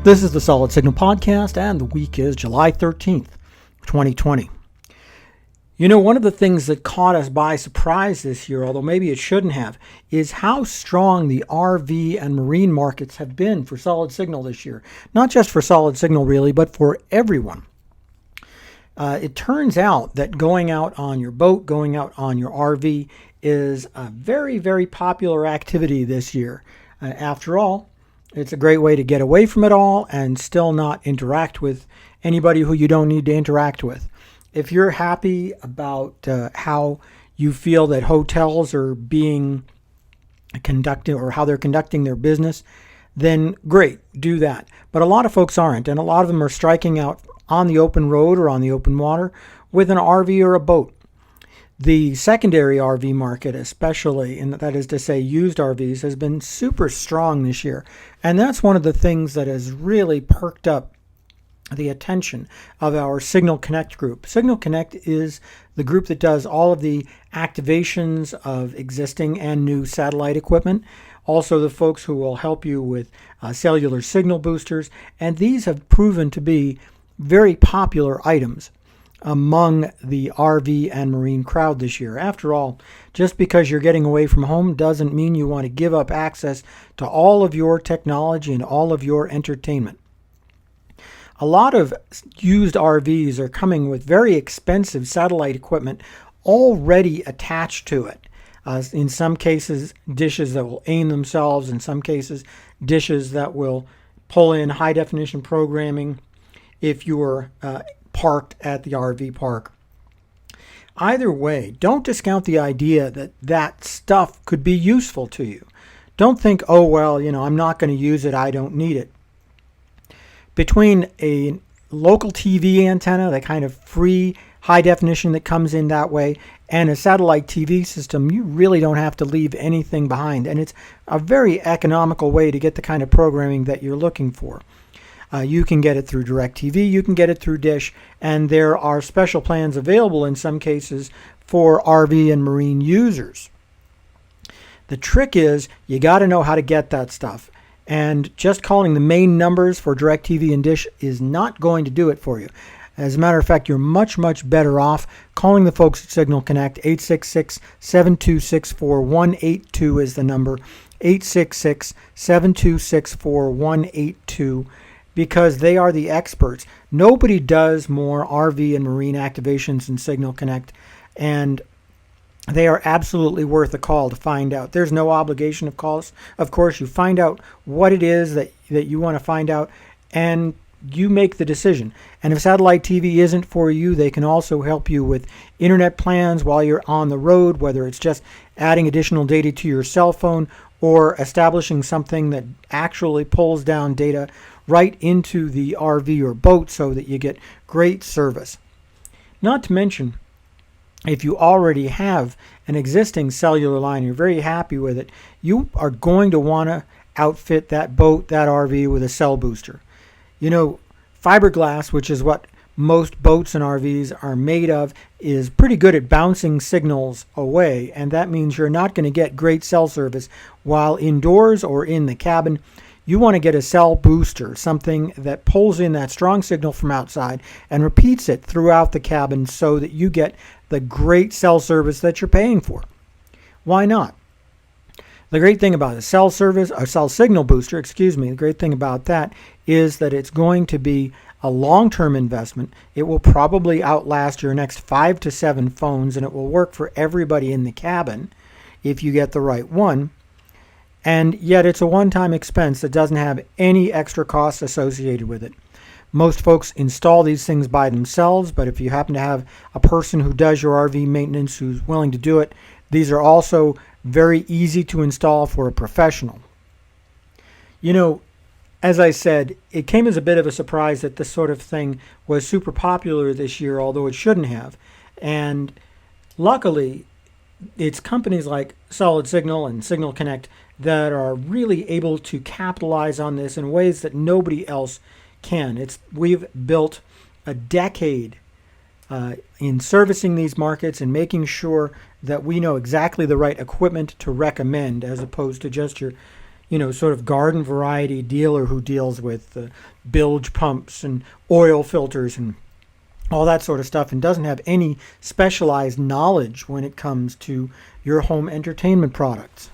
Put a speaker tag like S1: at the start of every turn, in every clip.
S1: This is the Solid Signal Podcast, and the week is July 13th, 2020. You know, one of the things that caught us by surprise this year, although maybe it shouldn't have, is how strong the RV and marine markets have been for Solid Signal this year. Not just for Solid Signal, really, but for everyone. It turns out that going out on your boat, going out on your RV is a very, very popular activity this year. After all, it's a great way to get away from it all and still not interact with anybody who you don't need to interact with. If you're happy about how you feel that hotels are being conducted or how they're conducting their business, then great, do that. But a lot of folks aren't, and a lot of them are striking out on the open road or on the open water with an RV or a boat. The secondary RV market, especially, and that is to say used RVs, has been super strong this year. And that's one of the things that has really perked up the attention of our Signal Connect group. Signal Connect is the group that does all of the activations of existing and new satellite equipment. Also the folks who will help you with cellular signal boosters. And these have proven to be very popular items among the RV and marine crowd this year. After all, just because you're getting away from home doesn't mean you want to give up access to all of your technology and all of your entertainment. A lot of used RVs are coming with very expensive satellite equipment already attached to it. In some cases, dishes that will aim themselves. In some cases, dishes that will pull in high definition programming if you're parked at the RV park. Either way, don't discount the idea that that stuff could be useful to you. Don't think, oh, well, I'm not going to use it, I don't need it. Between a local TV antenna, the kind of free high definition that comes in that way, and a satellite TV system, you really don't have to leave anything behind. And it's a very economical way to get the kind of programming that you're looking for. You can get it through DirecTV, you can get it through Dish, and there are special plans available in some cases for RV and marine users. The trick is you got to know how to get that stuff. And just calling the main numbers for DirecTV and Dish is not going to do it for you. As a matter of fact, you're much, much better off calling the folks at Signal Connect. 866-726-4182 is the number. 866-726-4182. Because they are the experts. Nobody does more RV and marine activations than Signal Connect, and they are absolutely worth a call to find out. There's no obligation of calls. Of course, you find out what it is that you want to find out, and you make the decision. And if satellite TV isn't for you, they can also help you with internet plans while you're on the road, whether it's just adding additional data to your cell phone or establishing something that actually pulls down data right into the RV or boat so that you get great service. Not to mention, if you already have an existing cellular line, you're very happy with it, you are going to want to outfit that boat, that RV with a cell booster. Fiberglass, which is what most boats and RVs are made of, is pretty good at bouncing signals away, and that means you're not going to get great cell service while indoors or in the cabin. You want to get a cell booster, something that pulls in that strong signal from outside and repeats it throughout the cabin so that you get the great cell service that you're paying for. Why not? The great thing about a cell signal booster, the great thing about that is that it's going to be a long-term investment. It will probably outlast your next 5 to 7 phones, and it will work for everybody in the cabin if you get the right one. And yet it's a one-time expense that doesn't have any extra costs associated with it. Most folks install these things by themselves, but if you happen to have a person who does your RV maintenance who's willing to do it, these are also very easy to install for a professional. As I said, it came as a bit of a surprise that this sort of thing was super popular this year, although it shouldn't have. And luckily, it's companies like Solid Signal and Signal Connect that are really able to capitalize on this in ways that nobody else can. We've built a decade in servicing these markets and making sure that we know exactly the right equipment to recommend, as opposed to just your sort of garden variety dealer who deals with bilge pumps and oil filters and all that sort of stuff, and doesn't have any specialized knowledge when it comes to your home entertainment products.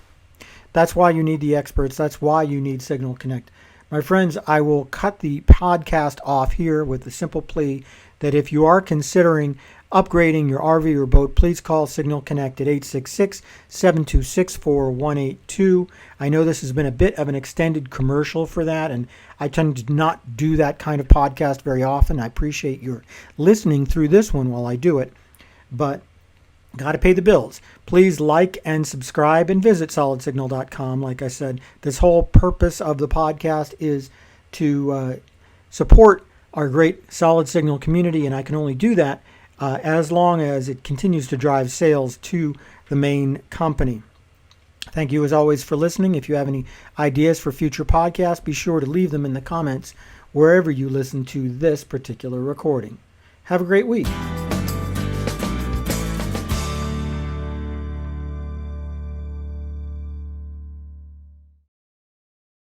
S1: That's why you need the experts. That's why you need Signal Connect. My friends, I will cut the podcast off here with the simple plea that if you are considering upgrading your RV or boat, please call Signal Connect at 866-726-4182. I know this has been a bit of an extended commercial for that, and I tend to not do that kind of podcast very often. I appreciate your listening through this one while I do it, but got to pay the bills. Please like and subscribe and visit solidsignal.com. Like I said, this whole purpose of the podcast is to support our great Solid Signal community, and I can only do that as long as it continues to drive sales to the main company. Thank you as always for listening. If you have any ideas for future podcasts, be sure to leave them in the comments wherever you listen to this particular recording. Have a great week.